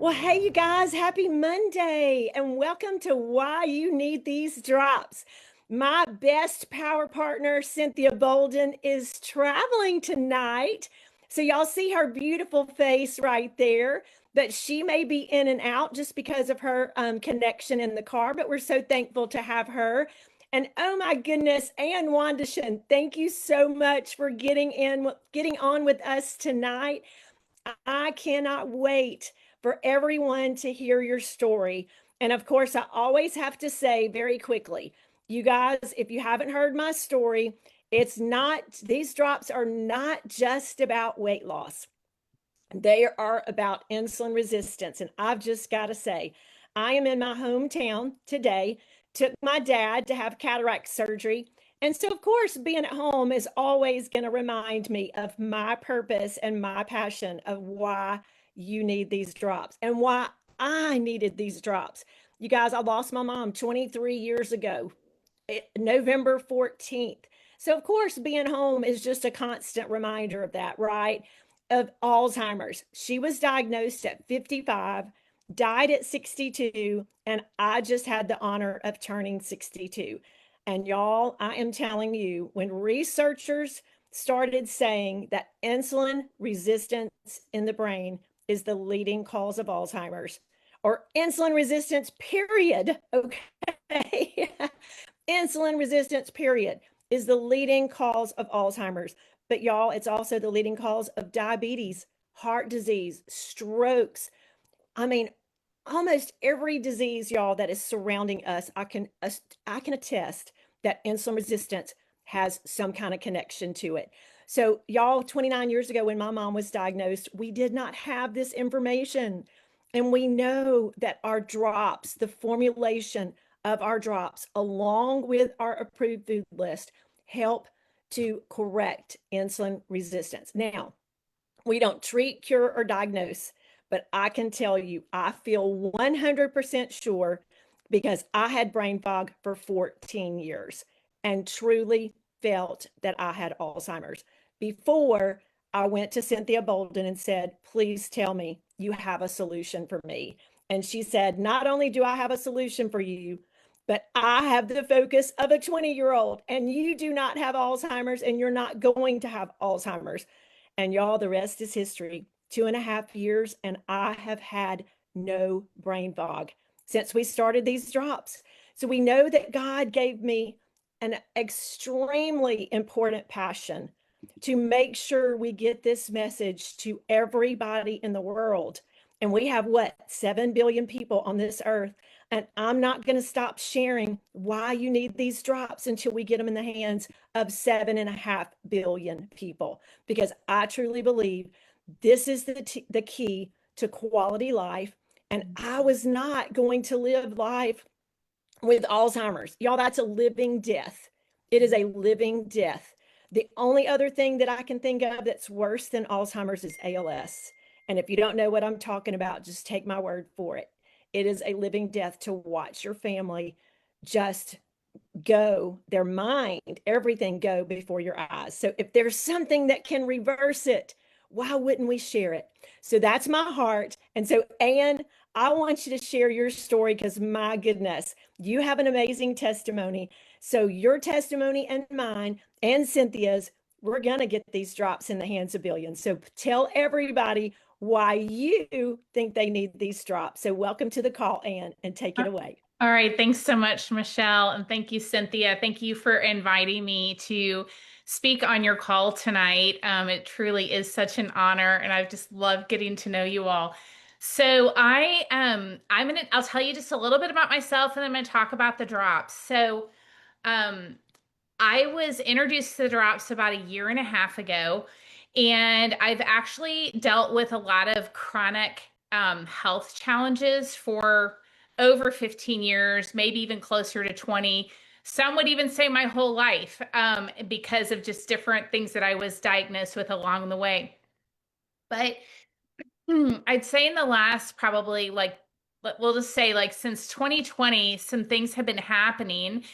Well, hey, you guys, happy Monday and welcome to Why You Need These Drops. My best power partner, Cynthia Bolden, is traveling tonight. So, y'all see her beautiful face right there, but she may be in and out just because of her connection in the car. But we're so thankful to have her. And oh my goodness, Ann Wandishan, thank you so much for getting on with us tonight. I cannot wait for everyone to hear your story. And of course, I always have to say very quickly, you guys, if you haven't heard my story, these drops are not just about weight loss. They are about insulin resistance. And I've just got to say, I am in my hometown today, took my dad to have cataract surgery. And so, of course, being at home is always going to remind me of my purpose and my passion of why you need these drops and why I needed these drops. You guys, I lost my mom 23 years ago, November 14th. So, of course, being home is just a constant reminder of that, right? Of Alzheimer's. She was diagnosed at 55, died at 62, and I just had the honor of turning 62. And y'all, I am telling you, when researchers started saying that insulin resistance in the brain is the leading cause of Alzheimer's, or insulin resistance, period. Okay. Insulin resistance, period, is the leading cause of Alzheimer's. But y'all, it's also the leading cause of diabetes, heart disease, strokes. I mean, almost every disease, y'all, that is surrounding us, I can attest that insulin resistance has some kind of connection to it. So, y'all, 29 years ago when my mom was diagnosed, we did not have this information. And we know that our drops, the formulation of our drops, along with our approved food list, help to correct insulin resistance. Now, we don't treat, cure, or diagnose, but I can tell you, I feel 100% sure because I had brain fog for 14 years and truly felt that I had Alzheimer's before I went to Cynthia Bolden and said, please tell me you have a solution for me. And she said, not only do I have a solution for you, but I have the focus of a 20-year-old, and you do not have Alzheimer's, and you're not going to have Alzheimer's. And y'all, the rest is history. 2.5 years, and I have had no brain fog since we started these drops. So we know that God gave me an extremely important passion to make sure we get this message to everybody in the world. And we have what, 7 billion people on this earth. And I'm not going to stop sharing why you need these drops until we get them in the hands of 7.5 billion people, because I truly believe this is the key to quality life. And I was not going to live life with Alzheimer's. Y'all, that's a living death. It is a living death. The only other thing that I can think of that's worse than Alzheimer's is ALS. And if you don't know what I'm talking about, just take my word for it. It is a living death to watch your family just go, their mind, everything go before your eyes. So if there's something that can reverse it, why wouldn't we share it? So that's my heart. And so, Anne, I want you to share your story because my goodness, you have an amazing testimony. So your testimony and mine and Cynthia's, we're going to get these drops in the hands of billions. So tell everybody why you think they need these drops. So welcome to the call, Anne, and take it away. All right. Thanks so much, Michelle. And thank you, Cynthia. Thank you for inviting me to speak on your call tonight. It truly is such an honor, and I've just loved getting to know you all. So I'll tell you just a little bit about myself, and then I'm gonna talk about the drops. So um, I was introduced to the drops about a year and a half ago, and I've actually dealt with a lot of chronic health challenges for over 15 years, maybe even closer to 20. Some would even say my whole life, because of just different things that I was diagnosed with along the way. But I'd say in the last probably we'll just say like since 2020, some things have been happening.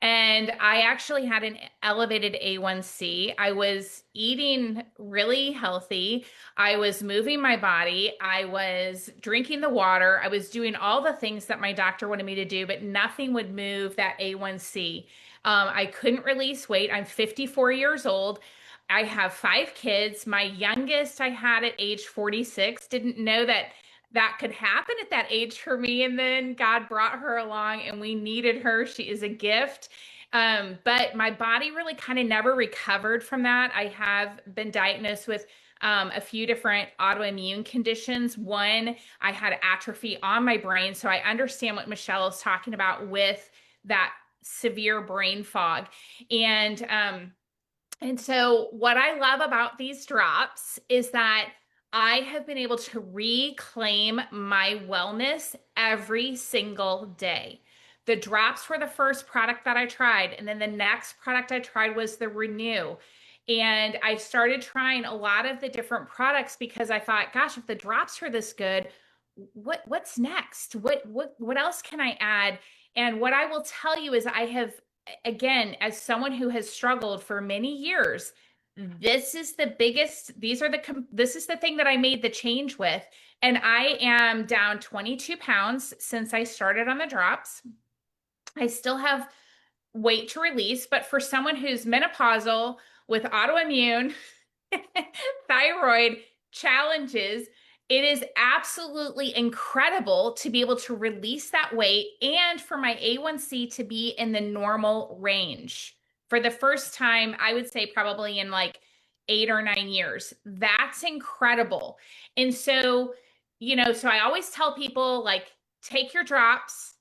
And I actually had an elevated A1C. I was eating really healthy. I was moving my body. I was drinking the water. I was doing all the things that my doctor wanted me to do, but nothing would move that A1C. I couldn't release weight. I'm 54 years old. I have 5 kids. My youngest I had at age 46. Didn't know that that could happen at that age for me. And then God brought her along and we needed her. She is a gift. But my body really kind of never recovered from that. I have been diagnosed with a few different autoimmune conditions. One, I had atrophy on my brain. So I understand what Michele is talking about with that severe brain fog. And so what I love about these drops is that I have been able to reclaim my wellness every single day. The drops were the first product that I tried, and then the next product I tried was the Renew. And I started trying a lot of the different products because I thought, gosh, if the drops are this good, what's next? What else can I add? And what I will tell you is I have, again, as someone who has struggled for many years, this is the biggest, this is the thing that I made the change with. And I am down 22 pounds since I started on the drops. I still have weight to release, but for someone who's menopausal with autoimmune, thyroid challenges, it is absolutely incredible to be able to release that weight and for my A1C to be in the normal range for the first time, I would say probably in like 8 or 9 years. That's incredible. And so, so I always tell people like, take your drops,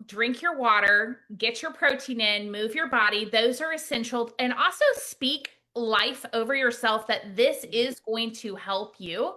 drink your water, get your protein in, move your body. Those are essential. And also speak life over yourself that this is going to help you.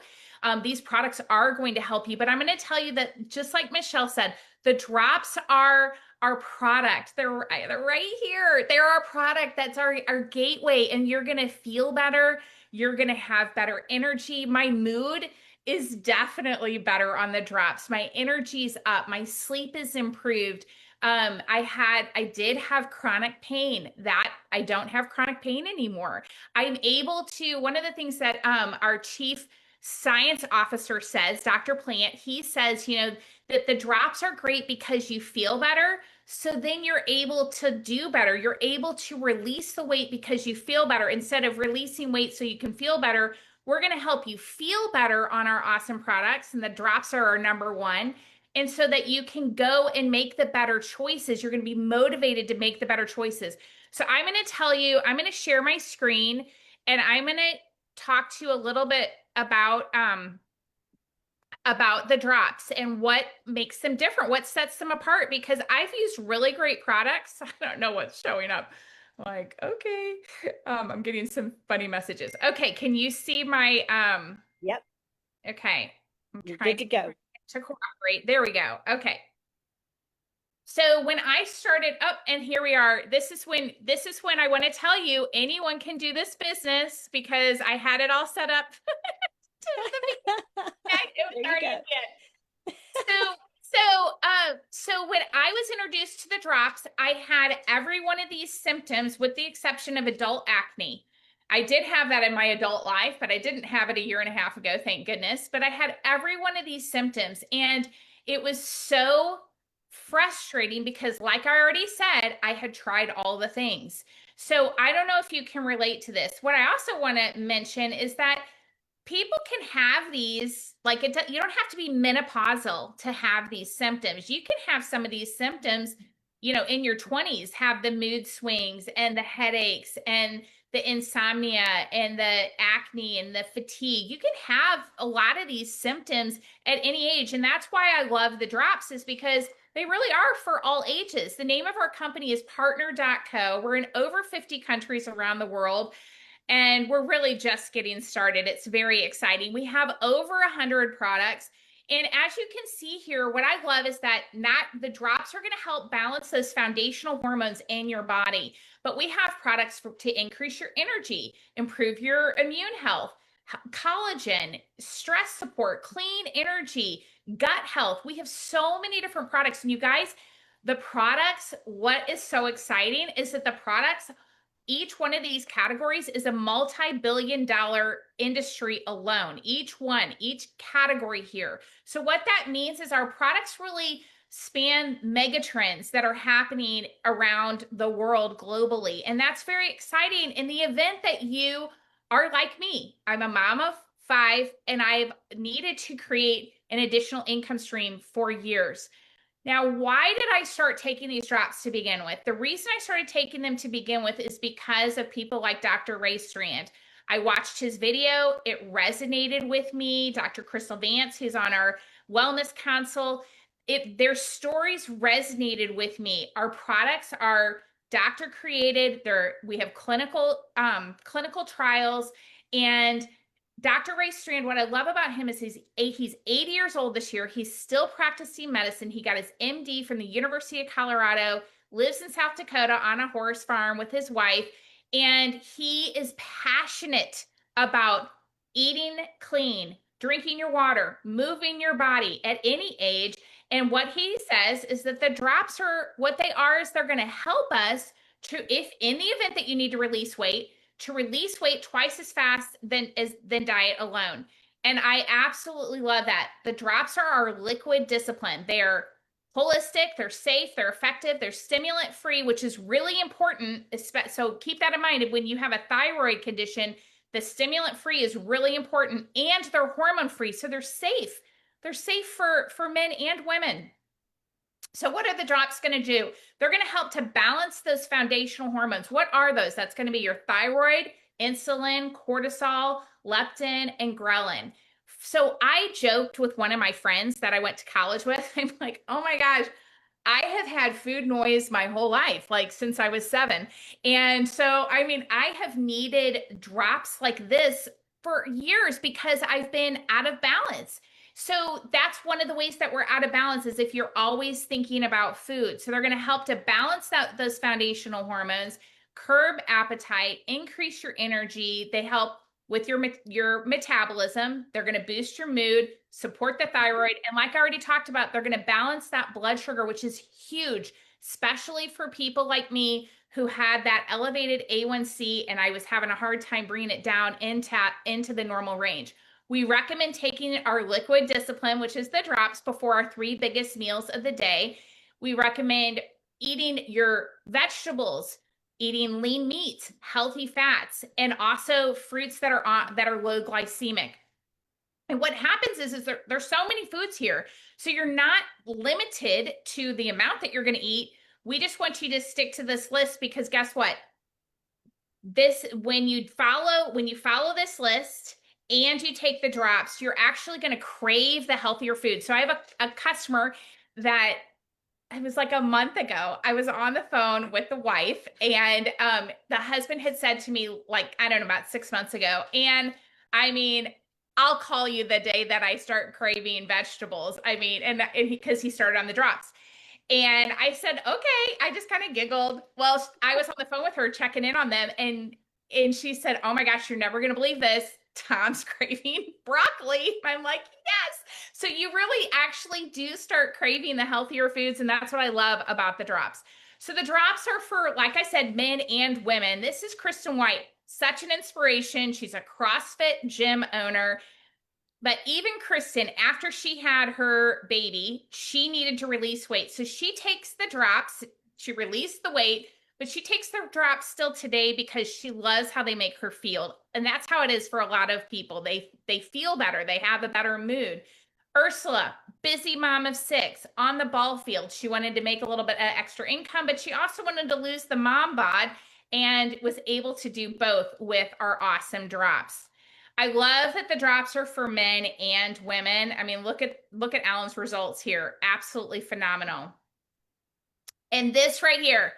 These products are going to help you. But I'm going to tell you that just like Michele said, the drops are our product. They're right here. They're our product. That's our gateway. And you're going to feel better. You're going to have better energy. My mood is definitely better on the drops. My energy's up. My sleep is improved. I did have chronic pain that I don't have chronic pain anymore. I'm able to, one of the things that our chief science officer says, Dr. Plant, he says, that the drops are great because you feel better. So then you're able to do better. You're able to release the weight because you feel better instead of releasing weight so you can feel better. We're going to help you feel better on our awesome products. And the drops are our number one. And so that you can go and make the better choices. You're going to be motivated to make the better choices. So I'm going to tell you, I'm going to share my screen and I'm going to talk to you a little bit about the drops and what makes them different, what sets them apart, because I've used really great products. I don't know what's showing up. Like, okay. I'm getting some funny messages. Okay, can you see my Yep. Okay. I'm You're trying good to go. to cooperate. There we go. Okay. So when I started up, and here we are, this is when I want to tell you anyone can do this business because I had it all set up. So when I was introduced to the drops, I had every one of these symptoms with the exception of adult acne. I did have that in my adult life, but I didn't have it a year and a half ago, thank goodness. But I had every one of these symptoms, and it was so frustrating because, like I already said, I had tried all the things. So I don't know if you can relate to this. What I also want to mention is that people can have these, like you don't have to be menopausal to have these symptoms. You can have some of these symptoms, in your 20s, have the mood swings and the headaches and the insomnia and the acne and the fatigue. You can have a lot of these symptoms at any age. And that's why I love the drops, is because they really are for all ages. The name of our company is PartnerCo. We're in over 50 countries around the world. And we're really just getting started. It's very exciting. We have over 100 products. And as you can see here, what I love is that the drops are going to help balance those foundational hormones in your body. But we have products to increase your energy, improve your immune health, collagen, stress support, clean energy, gut health. We have so many different products. And you guys, The products, what is so exciting is that the products, each one of these categories is a multi-billion-dollar industry alone. Each one, each category here. So what that means is our products really span megatrends that are happening around the world globally. And that's very exciting in the event that you are like me. I'm a mom of 5 and I've needed to create an additional income stream for years. Now, why did I start taking these drops to begin with? The reason I started taking them to begin with is because of people like Dr. Ray Strand. I watched his video. It resonated with me. Dr. Crystal Vance, who's on our wellness council, their stories resonated with me. Our products are doctor created. We have clinical trials, and Dr. Ray Strand, what I love about him is he's 80 years old this year. He's still practicing medicine. He got his MD from the University of Colorado, lives in South Dakota on a horse farm with his wife, and he is passionate about eating clean, drinking your water, moving your body at any age. And what he says is that the drops are what they are is they're going to help us to, if in the event that you need to release weight twice as fast than diet alone. And I absolutely love that. The drops are our liquid discipline. They're holistic, they're safe, they're effective, they're stimulant free, which is really important. So keep that in mind. When you have a thyroid condition, the stimulant free is really important, and they're hormone free. So they're safe. They're safe for men and women. So what are the drops going to do? They're going to help to balance those foundational hormones. What are those? That's going to be your thyroid, insulin, cortisol, leptin, and ghrelin. So I joked with one of my friends that I went to college with. I'm like, oh my gosh, I have had food noise my whole life, like since I was 7. And so, I mean, I have needed drops like this for years because I've been out of balance. So that's one of the ways that we're out of balance is if you're always thinking about food. So they're going to help to balance those foundational hormones, curb appetite, increase your energy. They help with your metabolism. They're going to boost your mood, support the thyroid. And like I already talked about, they're going to balance that blood sugar, which is huge, especially for people like me who had that elevated A1C and I was having a hard time bringing it down into the normal range. We recommend taking our liquid discipline, which is the drops, before our 3 biggest meals of the day. We recommend eating your vegetables, eating lean meats, healthy fats, and also fruits that are low glycemic. And what happens is there's so many foods here. So you're not limited to the amount that you're going to eat. We just want you to stick to this list because guess what? When you follow this list, and you take the drops, you're actually going to crave the healthier food. So I have a customer that it was like a month ago. I was on the phone with the wife, and the husband had said to me, like, I don't know, about 6 months ago. And I mean, I'll call you the day that I start craving vegetables. I mean, and because he started on the drops. And I said, okay, I just kind of giggled. Well, I was on the phone with her checking in on them, and she said, oh my gosh, you're never going to believe this. Tom's craving broccoli. I'm like, yes. So you really actually do start craving the healthier foods. And that's what I love about the drops. So the drops are for, like I said, men and women. This is Kristen White, such an inspiration. She's a CrossFit gym owner. But even Kristen, after she had her baby, she needed to release weight. So she takes the drops, she released the weight, but she takes the drops still today because she loves how they make her feel. And that's how it is for a lot of people. They feel better. They have a better mood. Ursula, busy mom of 6, on the ball field. She wanted to make a little bit of extra income, but she also wanted to lose the mom bod and was able to do both with our awesome drops. I love that the drops are for men and women. I mean, look at Alan's results here. Absolutely phenomenal. And this right here,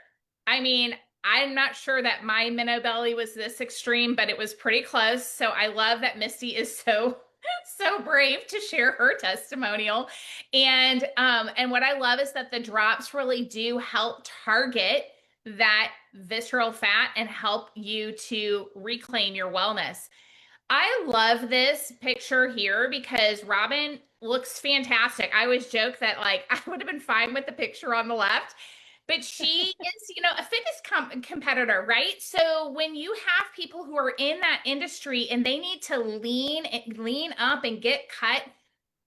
I mean, I'm not sure that my minnow belly was this extreme, but it was pretty close. So I love that Misty is so brave to share her testimonial. And what I love is that the drops really do help target that visceral fat and help you to reclaim your wellness. I love this picture here because Robin looks fantastic. I always joke that like I would have been fine with the picture on the left, but she is, a fitness competitor, right? So when you have people who are in that industry and they need to lean up and get cut,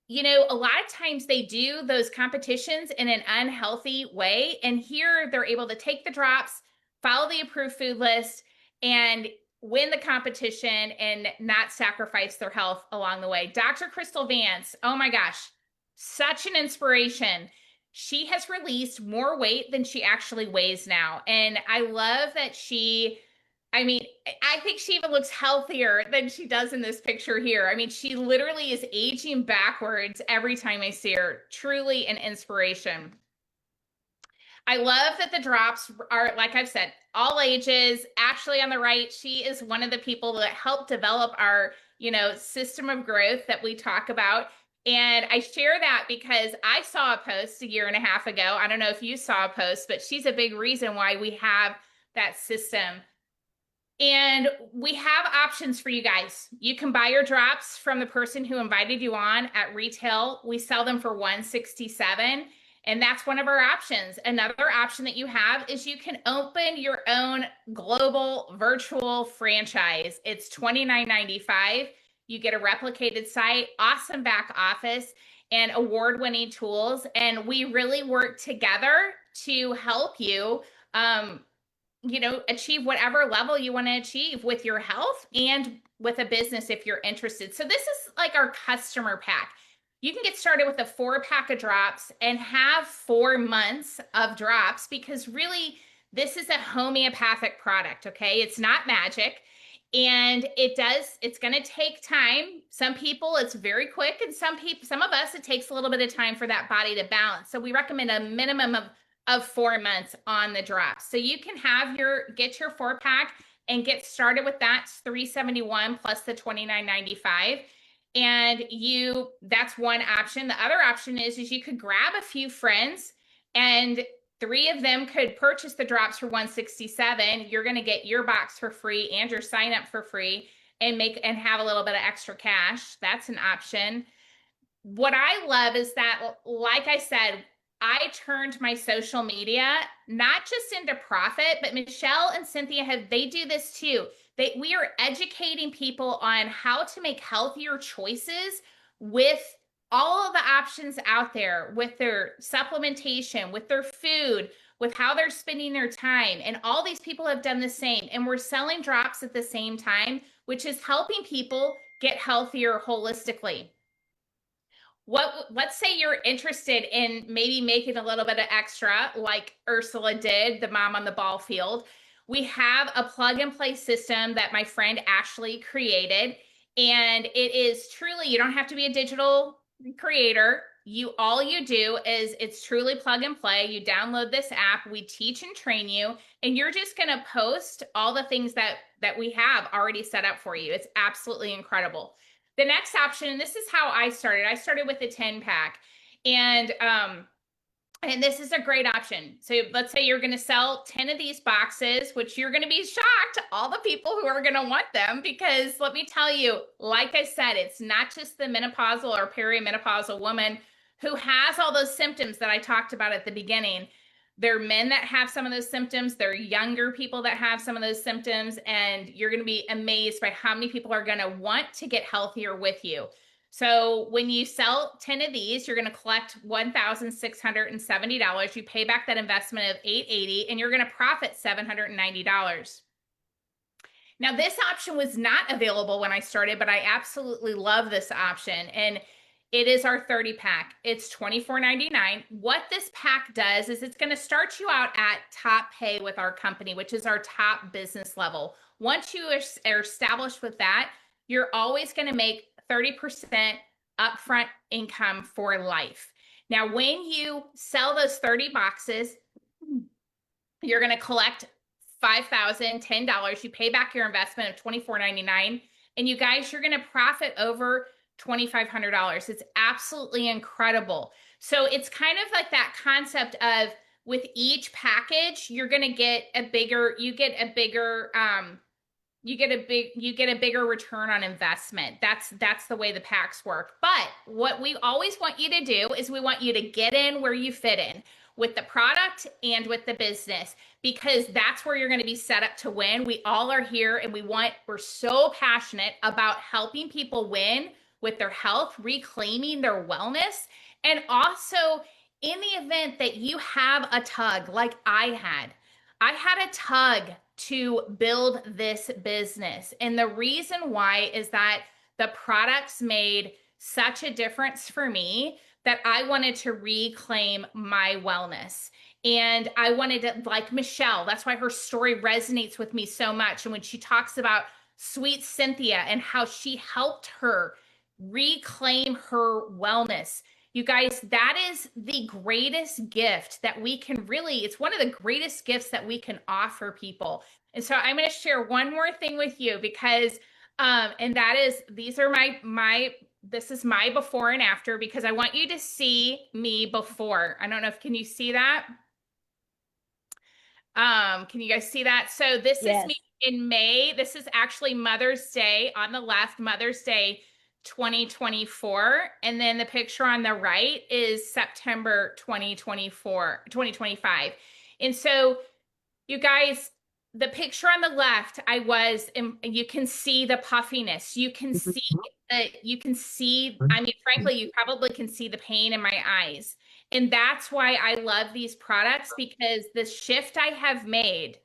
a lot of times they do those competitions in an unhealthy way. And here they're able to take the drops, follow the approved food list, and win the competition and not sacrifice their health along the way. Dr. Crystal Vance, oh my gosh, such an inspiration. She has released more weight than she actually weighs now. And I love that I think she even looks healthier than she does in this picture here. I mean, she literally is aging backwards every time I see her. Truly an inspiration. I love that the drops are, like I've said, all ages. Ashley on the right, she is one of the people that helped develop our, system of growth that we talk about. And I share that because I saw a post a year and a half ago. I don't know if you saw a post, but she's a big reason why we have that system. And we have options for you guys. You can buy your drops from the person who invited you on at retail. We sell them for $167, and that's one of our options. Another option that you have is you can open your own global virtual franchise. It's $29.95. You get a replicated site, awesome back office, and award-winning tools. And we really work together to help you achieve whatever level you want to achieve with your health and with a business if you're interested. So this is like our customer pack. You can get started with a 4-pack of drops and have 4 months of drops because really this is a homeopathic product, okay? It's not magic. And it's going to take time. Some people it's very quick, and some of us it takes a little bit of time for that body to balance. So we recommend a minimum of 4 months on the drops. So you can get your 4-pack and get started with that. It's $371 plus the $29.95. And that's one option. The other option is you could grab a few friends and 3 of them could purchase the drops for $167. You're going to get your box for free and your sign up for free and have a little bit of extra cash. That's an option. What I love is that, like I said, I turned my social media not just into profit, but Michele and Cynthia they do this too. We are educating people on how to make healthier choices with all of the options out there, with their supplementation, with their food, with how they're spending their time. And all these people have done the same. And we're selling drops at the same time, which is helping people get healthier holistically. Let's say you're interested in maybe making a little bit of extra like Ursula did, the mom on the ball field. We have a plug and play system that my friend Ashley created, and it is truly, you don't have to be a digital creator. All you do is it's truly plug and play. You download this app, we teach and train you, and you're just going to post all the things that we have already set up for you. It's absolutely incredible. The next option, and this is how I started with a 10-pack. And this is a great option. So let's say you're going to sell 10 of these boxes, which you're going to be shocked, all the people who are going to want them, because let me tell you, like I said, it's not just the menopausal or perimenopausal woman who has all those symptoms that I talked about at the beginning. There are men that have some of those symptoms. There are younger people that have some of those symptoms, and you're going to be amazed by how many people are going to want to get healthier with you. So when you sell 10 of these, you're going to collect $1,670. You pay back that investment of $880, and you're going to profit $790. Now, this option was not available when I started, but I absolutely love this option. And it is our 30-pack. It's $24.99. What this pack does is it's going to start you out at top pay with our company, which is our top business level. Once you are established with that, you're always going to make 30% upfront income for life. Now, when you sell those 30 boxes, you're going to collect $5,010. You pay back your investment of $24.99. And you guys, you're going to profit over $2,500. It's absolutely incredible. So it's kind of like that concept of with each package, you're going to get a bigger you get a bigger return on investment. That's the way the packs work. But what we always want you to do is we want you to get in where you fit in with the product and with the business, because that's where you're going to be set up to win. We all are here and we're so passionate about helping people win with their health, reclaiming their wellness, and also in the event that you have a tug like I had a tug to build this business. And the reason why is that the products made such a difference for me that I wanted to reclaim my wellness. And I wanted to, like Michele, that's why her story resonates with me so much. And when she talks about sweet Cynthia and how she helped her reclaim her wellness, you guys, that is the greatest gift that we can really, it's one of the greatest gifts that we can offer people. And so I'm going to share one more thing with you because, and that is, these are this is my before and after, because I want you to see me before. I don't know if, can you see that? Can you guys see that? So this is me in May. This is actually Mother's Day on the left, Mother's Day 2024. And then the picture on the right is September 2025. And so you guys, the picture on the left, you can see the puffiness. You can see, I mean, frankly, you probably can see the pain in my eyes. And that's why I love these products, because the shift I have made,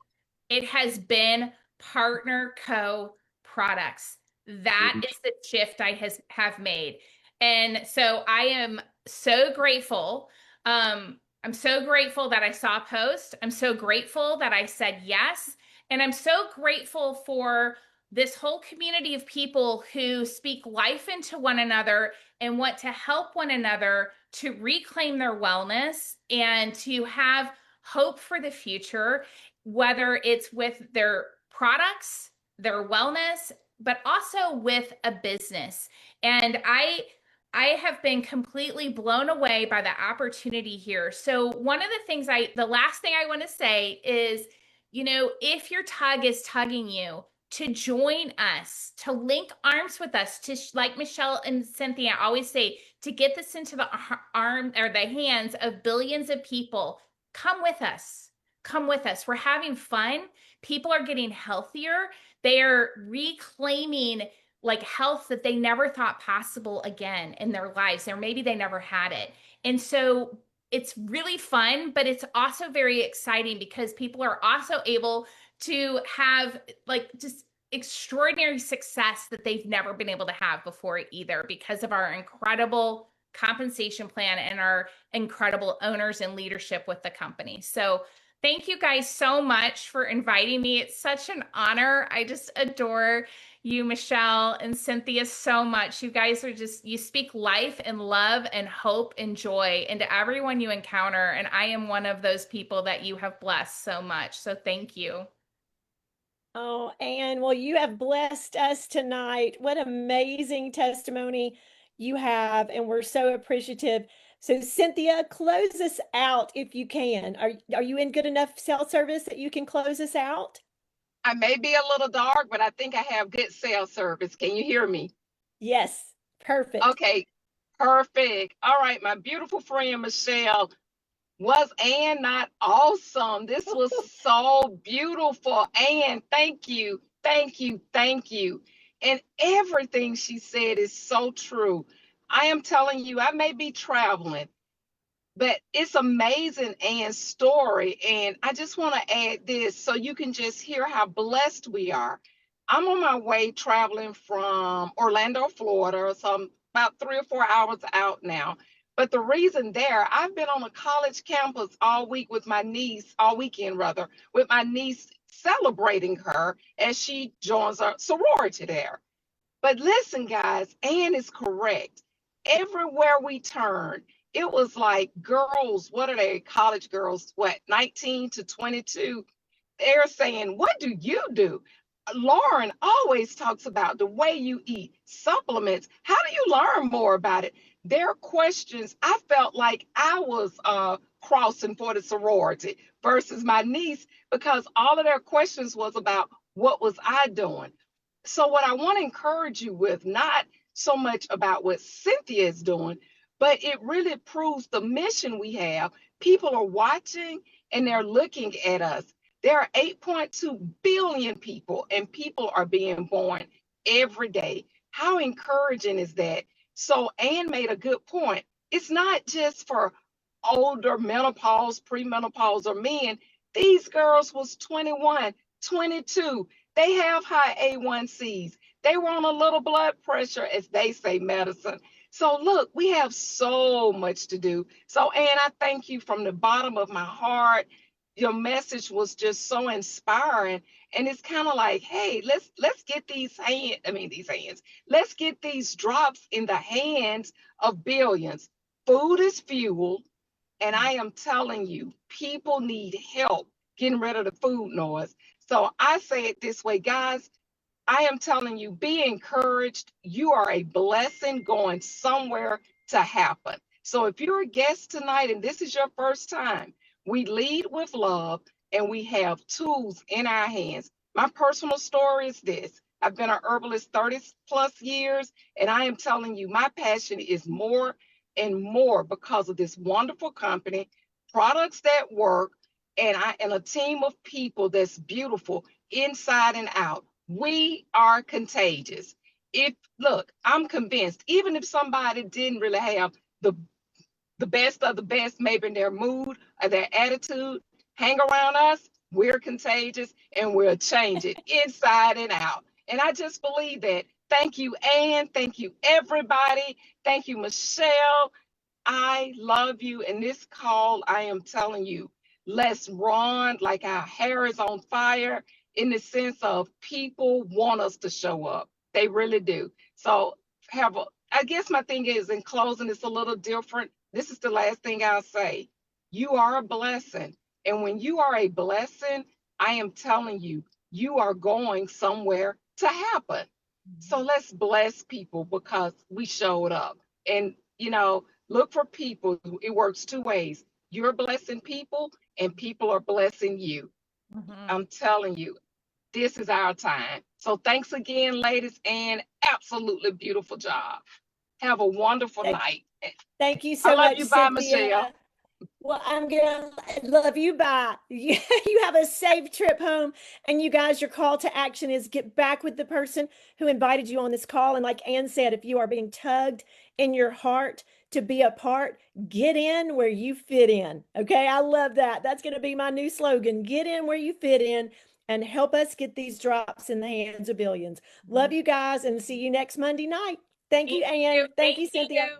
it has been PartnerCo products. That is the shift I have made. And so I am so grateful. I'm so grateful that I saw a post. I'm so grateful that I said yes. And I'm so grateful for this whole community of people who speak life into one another and want to help one another to reclaim their wellness and to have hope for the future, whether it's with their products, their wellness, but also with a business. And I have been completely blown away by the opportunity here. So one of the things the last thing I want to say is, if your tug is tugging you, to join us, to link arms with us, to like Michele and Cynthia always say, to get this into the arm or the hands of billions of people. Come with us. Come with us. We're having fun. People are getting healthier. They are reclaiming like health that they never thought possible again in their lives, or maybe they never had it. And so it's really fun, but it's also very exciting because people are also able to have like just extraordinary success that they've never been able to have before either, because of our incredible compensation plan and our incredible owners and leadership with the company. So thank you guys so much for inviting me. It's such an honor. I just adore you, Michele and Cynthia, so much. You guys are you speak life and love and hope and joy into everyone you encounter. And I am one of those people that you have blessed so much. So thank you. Oh, Anne, well, you have blessed us tonight. What amazing testimony you have, and we're so appreciative. So, Cynthia, close us out if you can. Are you in good enough cell service that you can close us out? I may be a little dark, but I think I have good cell service. Can you hear me? Yes, perfect. Okay, perfect. All right, my beautiful friend Michele, was Anne not awesome? This was so beautiful. Anne, thank you, thank you, thank you. And everything she said is so true. I am telling you, I may be traveling, but it's amazing Anne's story. And I just want to add this so you can just hear how blessed we are. I'm on my way traveling from Orlando, Florida, so I'm about 3 or 4 hours out now. But the reason I've been on a college campus all week with my niece, all weekend rather, with my niece celebrating her as she joins a sorority there. But listen, guys, Anne is correct. Everywhere we turn, it was like girls, what are they, college girls, 19 to 22? They're saying, what do you do? Lauren always talks about the way you eat, supplements. How do you learn more about it? Their questions, I felt like I was crossing for the sorority versus my niece, because all of their questions was about what was I doing? So what I want to encourage you with, not so much about what Cynthia is doing, but it really proves the mission we have. People are watching and they're looking at us. There are 8.2 billion people, and people are being born every day. How encouraging is that? So Ann made a good point. It's not just for older menopause, premenopause, or men. These girls was 21, 22. They have high A1Cs. They were on a little blood pressure, as they say, medicine. So look, we have so much to do. So Ann, I thank you from the bottom of my heart. Your message was just so inspiring. And it's kind of like, hey, let's get let's get these drops in the hands of billions. Food is fuel. And I am telling you, people need help getting rid of the food noise. So I say it this way, guys, I am telling you, be encouraged. You are a blessing going somewhere to happen. So if you're a guest tonight and this is your first time, we lead with love and we have tools in our hands. My personal story is this. I've been an herbalist 30 plus years, and I am telling you, my passion is more and more because of this wonderful company, products that work, and a team of people that's beautiful inside and out. We are contagious. Look, I'm convinced, even if somebody didn't really have the best of the best, maybe in their mood or their attitude, hang around us, we're contagious and we'll change it inside and out. And I just believe that. Thank you, Ann. Thank you, everybody. Thank you, Michele. I love you. In this call, I am telling you, let's run like our hair is on fire, in the sense of people want us to show up. They really do. So I guess my thing is, in closing, it's a little different. This is the last thing I'll say. You are a blessing. And when you are a blessing, I am telling you, you are going somewhere to happen. So let's bless people because we showed up. And, look for people. It works two ways. You're blessing people and people are blessing you. I'm telling you, this is our time. So thanks again, ladies, and absolutely beautiful job. Have a wonderful night. Thank you so much, I love you. Bye, Cynthia. Michele. Well, I'm gonna love you. Bye. You have a safe trip home. And you guys, your call to action is get back with the person who invited you on this call. And like Ann said, if you are being tugged in your heart to be a part, get in where you fit in. Okay, I love that. That's going to be my new slogan. Get in where you fit in and help us get these drops in the hands of billions. Love you guys and see you next Monday night. Thank you, Ann. Thank you, Cynthia.